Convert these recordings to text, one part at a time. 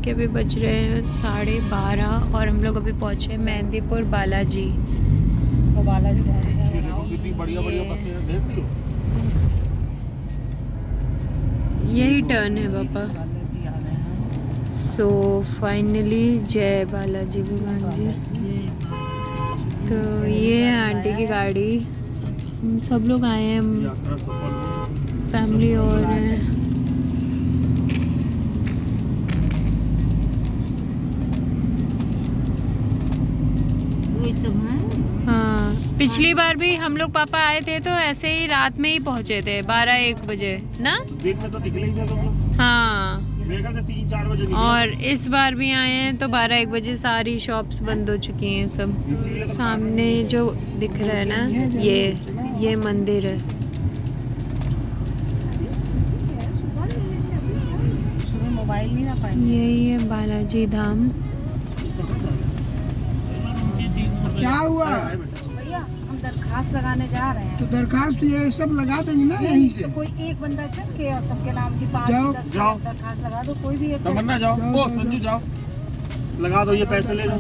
के अभी बज रहे हैं 12:30 और हम लोग अभी पहुँचे मेहंदीपुर बालाजी। तो बालाजी कितनी बढ़िया बढ़िया बसें हैं, देख लियो। यही टर्न है पापा। सो फाइनली जय बालाजी भगवान जी। तो ये है आंटी की गाड़ी। हम सब लोग आए हैं, यात्रा सफल हो। फैमिली और है। हाँ, पिछली बार भी हम लोग पापा आए थे तो ऐसे ही रात में ही पहुँचे थे 12-1 बजे ना। दिन में तो निकले ही थे तुम लोग। हाँ, मेरे ख्याल से 3-4 बजे निकले। और इस बार भी आए हैं तो 12-1 बजे सारी शॉप्स बंद हो चुकी हैं सब। सामने जो दिख रहा है ना, ये मंदिर है। मोबाइल नहीं ना पाए। यही है बालाजी धाम। क्या हुआ? भैया हम दरखास्त लगाने जा रहे हैं। तो दरखास्त ये सब लगा देंगे ना यहीं से। तो कोई एक बंदा चल के और सबके नाम की 5-10 जाओ। दरखास्त लगा दो। कोई भी एक तमन्ना जाओ, ओ संजू जाओ, लगा दो, ये पैसे ले लो।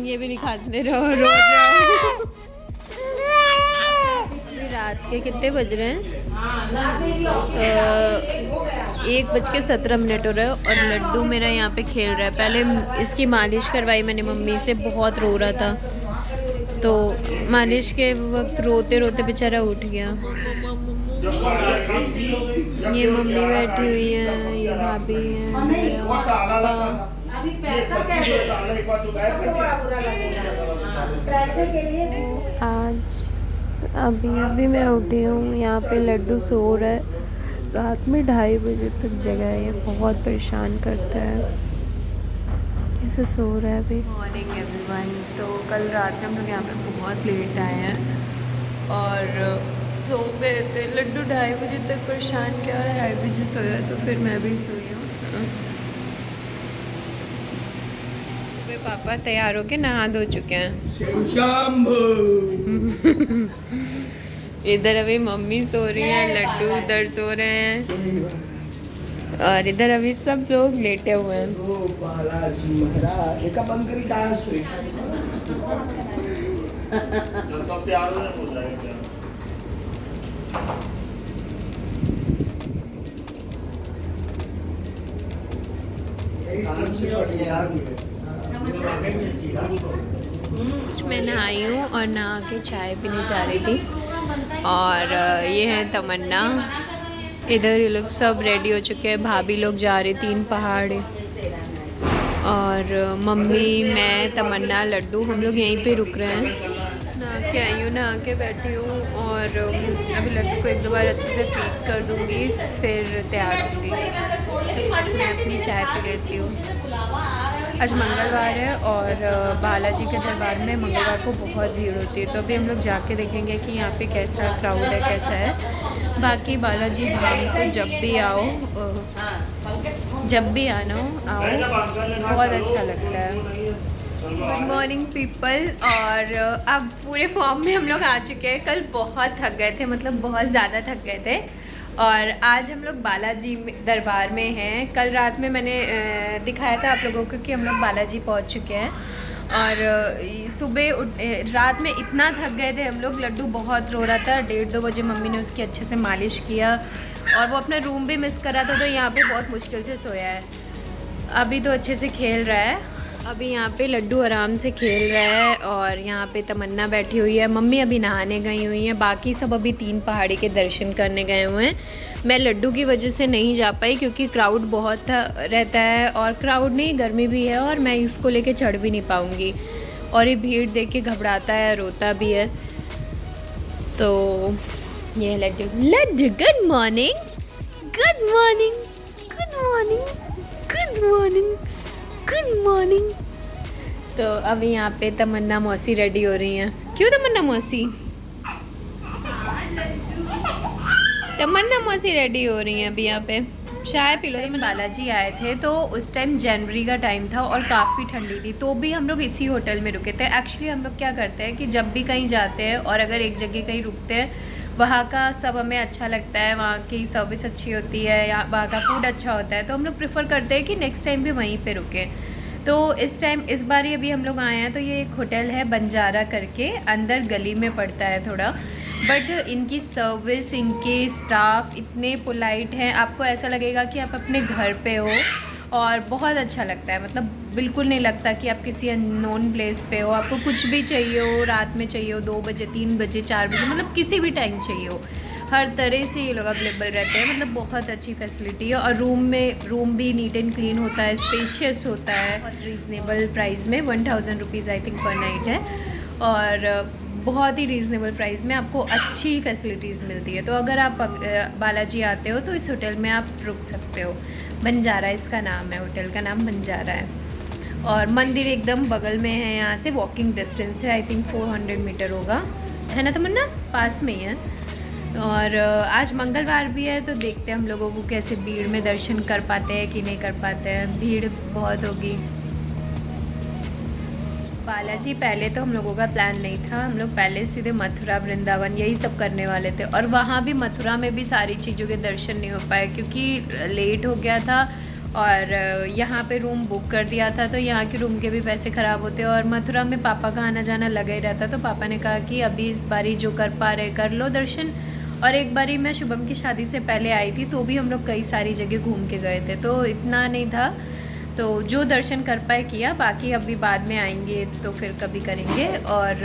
ये भी नहीं खाते रहो, रो रहो। रात के कितने बज रहे हैं? 1:17 हो रहा है और लड्डू मेरा यहाँ पे खेल रहा है। पहले इसकी मालिश करवाई मैंने मम्मी से, बहुत रो रहा था तो मालिश के वक्त रोते रोते बेचारा उठ गया। ये मम्मी बैठी हुई है, ये भाभी है, मेरे पापा। आज अभी मैं उठी हूँ, यहाँ पे लड्डू सो रहा है। रात में 2:30 बजे तक जगा है, ये बहुत परेशान करता है। कैसे सो रहा है अभी। Morning everyone. तो कल रात में हम लोग यहाँ पे बहुत लेट आए हैं और सो गए थे। लड्डू 2:30 बजे तक परेशान किया और 2:30 बजे सोया, तो फिर मैं भी सोई हूँ। पापा तैयार होके नहा धो चुके हैं। इधर अभी मम्मी सो रही है, लड्डू उधर सो रहे हैं और इधर अभी सब लोग लेटे हुए हैं। मैं नहाई हूँ और नहा के चाय पीने जा रही थी और ये है तमन्ना। इधर ये लोग सब रेडी हो चुके हैं, भाभी लोग जा रही 3 पहाड़ और मम्मी, मैं, तमन्ना, लड्डू हम लोग यहीं पे रुक रहे हैं। नहा के आई हूँ, नहा के बैठी हूँ और अभी लड्डू को 1-2 बार अच्छे से फीड कर दूँगी, फिर तैयार होंगी। मैं अपनी चाय पी लेती हूँ। आज मंगलवार है और बालाजी के दरबार में मंगलवार को बहुत भीड़ होती है, तो अभी हम लोग जाके देखेंगे कि यहाँ पे कैसा क्राउड है, कैसा है। बाकी बालाजी धाम को जब भी आओ, जब भी आना हो आओ, बहुत अच्छा लगता है। Good morning people. और अब पूरे फॉर्म में हम लोग आ चुके हैं। कल बहुत थक गए थे, मतलब बहुत ज़्यादा थक गए थे और आज हम लोग बालाजी दरबार में हैं। कल रात में मैंने दिखाया था आप लोगों को कि हम लोग बालाजी पहुंच चुके हैं और सुबह रात में इतना थक गए थे हम लोग। लड्डू बहुत रो रहा था, 1:30-2 बजे मम्मी ने उसकी अच्छे से मालिश किया और वो अपना रूम भी मिस कर रहा था, तो यहाँ पे बहुत मुश्किल से सोया है। अभी तो अच्छे से खेल रहा है अभी यहाँ पे लड्डू आराम से खेल रहा है और यहाँ पे तमन्ना बैठी हुई है। मम्मी अभी नहाने गई हुई हैं, बाकी सब अभी 3 पहाड़ी के दर्शन करने गए हुए हैं। मैं लड्डू की वजह से नहीं जा पाई क्योंकि क्राउड बहुत रहता है, और क्राउड नहीं, गर्मी भी है और मैं इसको लेके चढ़ भी नहीं पाऊँगी। और ये भीड़ देख के घबराता है, रोता भी है। तो ये laddu laddu good morning, good morning, good morning, good morning, good morning. तो अभी यहाँ पे तमन्ना मौसी रेडी हो रही हैं। क्यों तमन्ना मौसी? तमन्ना मौसी रेडी हो रही हैं अभी यहाँ पे। चाय पी लो। तो बालाजी आए थे तो उस टाइम जनवरी का टाइम था और काफ़ी ठंडी थी, तो भी हम लोग इसी होटल में रुके थे। एक्चुअली हम लोग क्या करते हैं कि जब भी कहीं जाते हैं और अगर एक जगह कहीं रुकते हैं, वहाँ का सब हमें अच्छा लगता है, वहाँ की सर्विस अच्छी होती है या वहाँ का फूड अच्छा होता है, तो हम लोग प्रेफर करते हैं कि नेक्स्ट टाइम भी वहीं पे रुकें। तो इस बार ही अभी हम लोग आए हैं। तो ये एक होटल है बंजारा करके, अंदर गली में पड़ता है थोड़ा, बट इनकी सर्विस, इनके स्टाफ इतने पोलाइट हैं, आपको ऐसा लगेगा कि आप अपने घर पे हो और बहुत अच्छा लगता है। मतलब बिल्कुल नहीं लगता कि आप किसी अननोन प्लेस पे हो। आपको कुछ भी चाहिए हो, रात में चाहिए हो, 2 बजे, 3 बजे, 4 बजे, मतलब किसी भी टाइम चाहिए हो, हर तरह से ये लोग अवेलेबल रहते हैं। मतलब बहुत अच्छी फैसिलिटी है। और रूम भी नीट एंड क्लीन होता है, स्पेशियस होता है, बहुत रीज़नेबल प्राइस में। 1000 रुपीज़ आई थिंक पर नाइट है, और बहुत ही रीज़नेबल प्राइस में आपको अच्छी फैसिलिटीज़ मिलती है। तो अगर आप बालाजी आते हो तो इस होटल में आप रुक सकते हो। बंजारा इसका नाम है, होटल का नाम बंजारा है। और मंदिर एकदम बगल में है, यहाँ से वॉकिंग डिस्टेंस है, आई थिंक 400 मीटर होगा, है ना तमन्ना? पास में ही है। और आज मंगलवार भी है, तो देखते हैं हम लोगों को कैसे भीड़ में दर्शन कर पाते हैं कि नहीं कर पाते हैं। भीड़ बहुत होगी। बालाजी पहले तो हम लोगों का प्लान नहीं था, हम लोग पहले सीधे मथुरा, वृंदावन यही सब करने वाले थे। और वहाँ भी मथुरा में भी सारी चीज़ों के दर्शन नहीं हो पाए क्योंकि लेट हो गया था, और यहाँ पे रूम बुक कर दिया था, तो यहाँ के रूम के भी पैसे ख़राब होते। और मथुरा में पापा का आना जाना लगा ही रहता, तो पापा ने कहा कि अभी इस बारी जो कर पा रहे कर लो दर्शन। और एक बारी मैं शुभम की शादी से पहले आई थी, तो भी हम लोग कई सारी जगह घूम के गए थे, तो इतना नहीं था। तो जो दर्शन कर पाए किया, बाकी अभी बाद में आएंगे तो फिर कभी करेंगे। और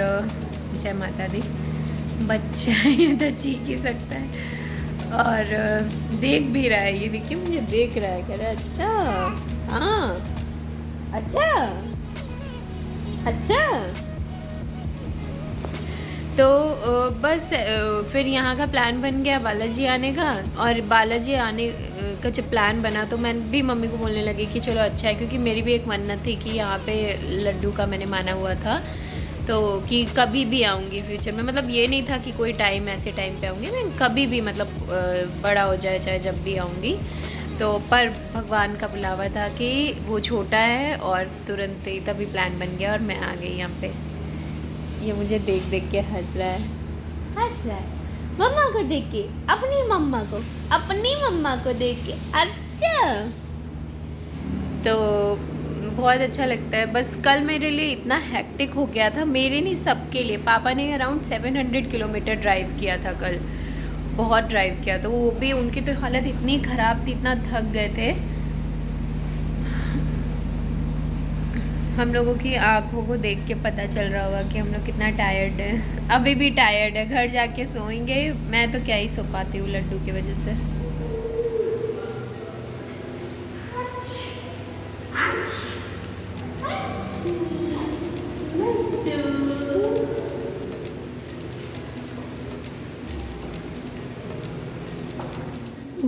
जय माता दी। बच्चा ये तो चीख ही सकता है, और देख भी रहा है, ये देखिए मुझे देख रहा है, कह रहा है अच्छा, हाँ अच्छा, अच्छा। तो बस फिर यहाँ का प्लान बन गया बालाजी आने का। और बालाजी आने का जब प्लान बना तो मैं भी मम्मी को बोलने लगी कि चलो अच्छा है, क्योंकि मेरी भी एक मन्नत थी कि यहाँ पे लड्डू का मैंने माना हुआ था, तो कि कभी भी आऊँगी फ्यूचर में। मतलब ये नहीं था कि कोई टाइम ऐसे टाइम पे आऊँगी, मैं कभी भी, मतलब बड़ा हो जाए चाहे जब भी आऊँगी। तो पर भगवान का बुलावा था कि वो छोटा है, और तुरंत ही तभी प्लान बन गया और मैं आ गई यहाँ पे। ये मुझे देख देख के हंस रहा है, हंस रहा है मम्मा को देख के, अपनी मम्मा को देख के। अच्छा, तो बहुत अच्छा लगता है। बस कल मेरे लिए इतना हेक्टिक हो गया था, मेरे नहीं सबके लिए। पापा ने अराउंड 700 किलोमीटर ड्राइव किया था कल, बहुत ड्राइव किया, तो वो भी उनकी तो हालत इतनी ख़राब थी, इतना थक गए थे। हम लोगों की आंखों को देख के पता चल रहा होगा कि हम लोग कितना टायर्ड है। अभी भी टायर्ड है, घर जाके सोएंगे। मैं तो क्या ही सो पाती हूँ लड्डू की वजह से।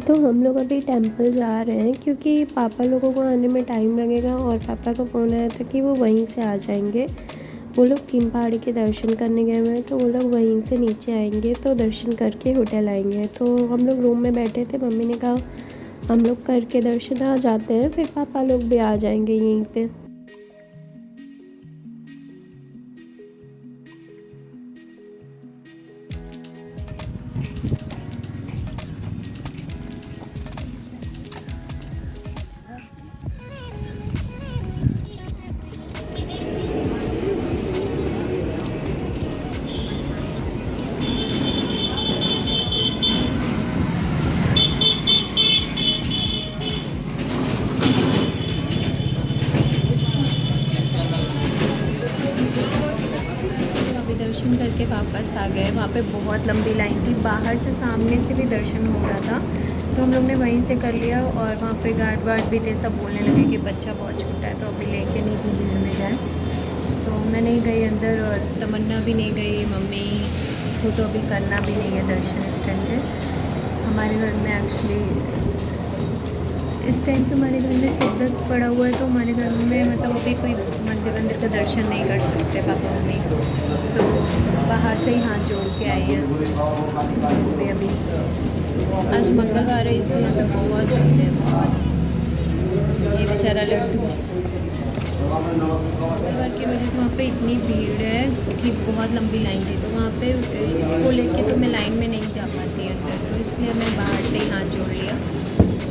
तो हम लोग अभी टेंपल जा रहे हैं क्योंकि पापा लोगों को आने में टाइम लगेगा, और पापा का फ़ोन आया था कि वो वहीं से आ जाएंगे। वो लोग 3 पहाड़ी के दर्शन करने गए हुए हैं, तो वो लोग वहीं से नीचे आएंगे, तो दर्शन करके होटल आएंगे। तो हम लोग रूम में बैठे थे, मम्मी ने कहा हम लोग करके दर्शन आ जाते हैं, फिर पापा लोग भी आ जाएंगे यहीं पे। आ गए। वहाँ पे बहुत लंबी लाइन थी, बाहर से सामने से भी दर्शन हो रहा था, तो हम लोग ने वहीं से कर लिया। और वहाँ पे गार्ड वार्ड भी थे, सब बोलने लगे कि बच्चा बहुत छोटा है तो अभी लेके नहीं इतनी भीड़ में जाए। तो मैं नहीं गई अंदर और तमन्ना भी नहीं गई, मम्मी को तो अभी करना भी नहीं है दर्शन इस टाइम पे। हमारे घर में एक्चुअली इस टाइम पे हमारे घर में सुबह पड़ा हुआ है, तो हमारे घर में मतलब अभी कोई मंदिर का दर्शन नहीं कर सकते पापा मम्मी, तो बाहर से ही हाथ जोड़ के आई है अभी। आज मंगलवार है इसलिए यहाँ पे बहुत भीड़ है, बहुत। ये बेचारा लड्डू मंगलवार की वजह से वहाँ पे इतनी भीड़ है कि बहुत लंबी लाइन थी, तो वहाँ पे इसको लेके तो मैं लाइन में नहीं जा पाती अंदर, तो इसलिए मैं बाहर से ही हाथ जोड़ लिया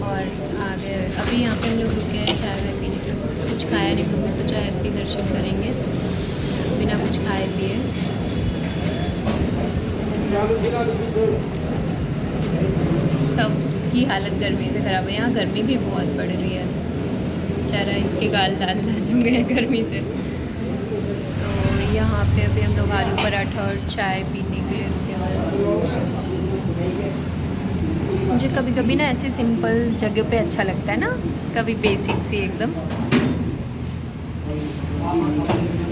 और आ गए। अभी यहाँ पे हम लोग रुके हैं चाय वाय पीने के लिए, कुछ खाया नहीं, हमने सोचा ऐसे ही दर्शन करेंगे बिना कुछ खाए पिए। सब की हालत गर्मी से ख़राब है, यहाँ गर्मी भी बहुत पड़ रही है, बेचारा इसके गाल लाल हो गए गर्मी से। तो यहाँ पे अभी हम लोग आलू पराठा और चाय पीने के लिए रुके हुए हैं। मुझे कभी कभी ना ऐसे सिंपल जगह पे अच्छा लगता है ना, कभी बेसिक सी एकदम।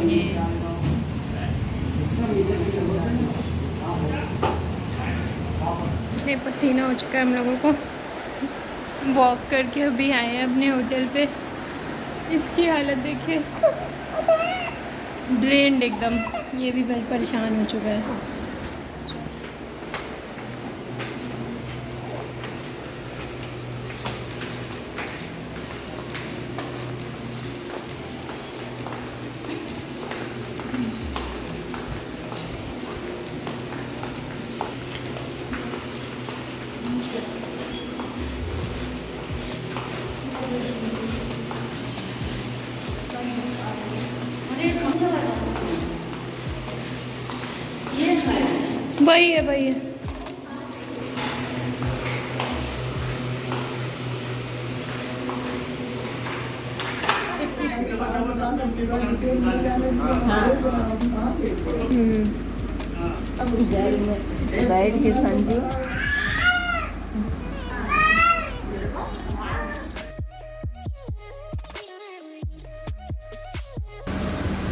ये इतने पसीना हो चुका है हम लोगों को, वॉक करके अभी आए हैं अपने होटल पे। इसकी हालत देखिए, ड्रेन्ड एकदम, ये भी बहुत परेशान हो चुका है। वही है, वही है। बैठ के संजू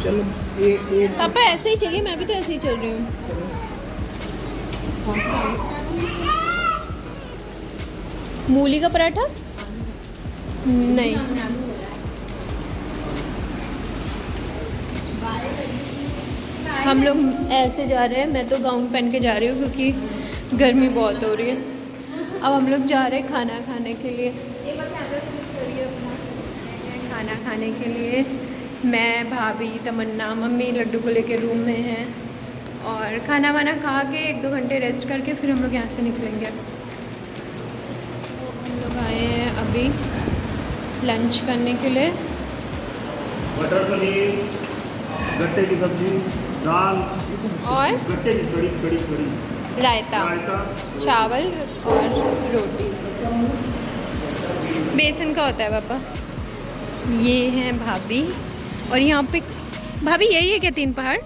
चलो ये पापा ऐसे ही चलिए, मैं भी तो ऐसे ही चल रही हूँ। मूली का पराठा नहीं, हम लोग ऐसे जा रहे हैं। मैं तो गाउन पहन के जा रही हूँ क्योंकि गर्मी बहुत हो रही है। अब हम लोग जा रहे हैं खाना खाने के लिए। खाना खाने के लिए मैं, भाभी, तमन्ना, मम्मी लड्डू को लेके रूम में हैं और खाना वाना खा के 1-2 घंटे रेस्ट करके फिर हम लोग यहाँ से निकलेंगे। हम लोग आए हैं अभी लंच करने के लिए। मटर पनीर, गट्टे की सब्जी, दाल और गट्टे की कड़ी, रायता, चावल और रोटी। बेसन का होता है पापा। ये हैं भाभी और यहाँ पे भाभी यही है क्या 3 पहाड़?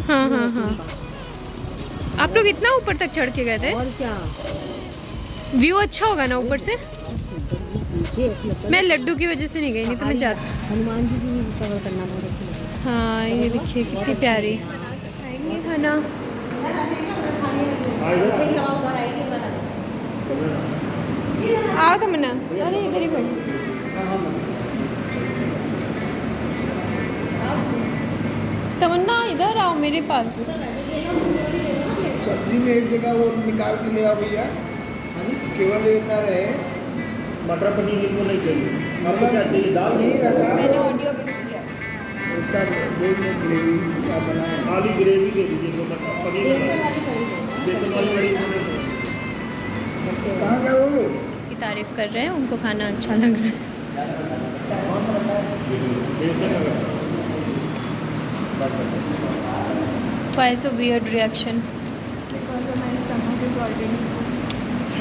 हाँ हाँ हाँ। आप लोग इतना ऊपर तक चढ़ के गए थे? और क्या, व्यू अच्छा होगा ना ऊपर से? मैं लड्डू की वजह से नहीं गई, नहीं तो मैं जाती। हनुमान जी की कवर करना बहुत अच्छा लगा। हाँ ये देखिए कितनी प्यारी। खाएंगे खाना। आओ तमन्ना, अरे इधर ही बैठ। तमन्ना इधर आओ मेरे पास। सब्जी में एक जगह वो निकाल के ले आओ भैया, केवल इतना रहे। मटर पनीर इनको नहीं चाहिए। आपको क्या चाहिए? दाल नहीं रखा मैंने ऑडियो भी किया। उसका बोल में ग्रेवी क्या बनाए। खाली ग्रेवी दे दीजिए, तो मटर पनीर बेसन वाली बड़ी कहाँ गए वो लोग? की तारीफ कर रहे हैं, उनको खाना अच्छा लग रहा है। Why so weird reaction? Because my stomach is already full.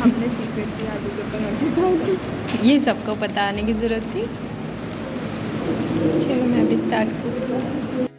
हमने सीक्रेटली आलू के पराठे खाए थे। ये सबको बताने की ज़रूरत थी। चलो मैं भी स्टार्ट करूँ।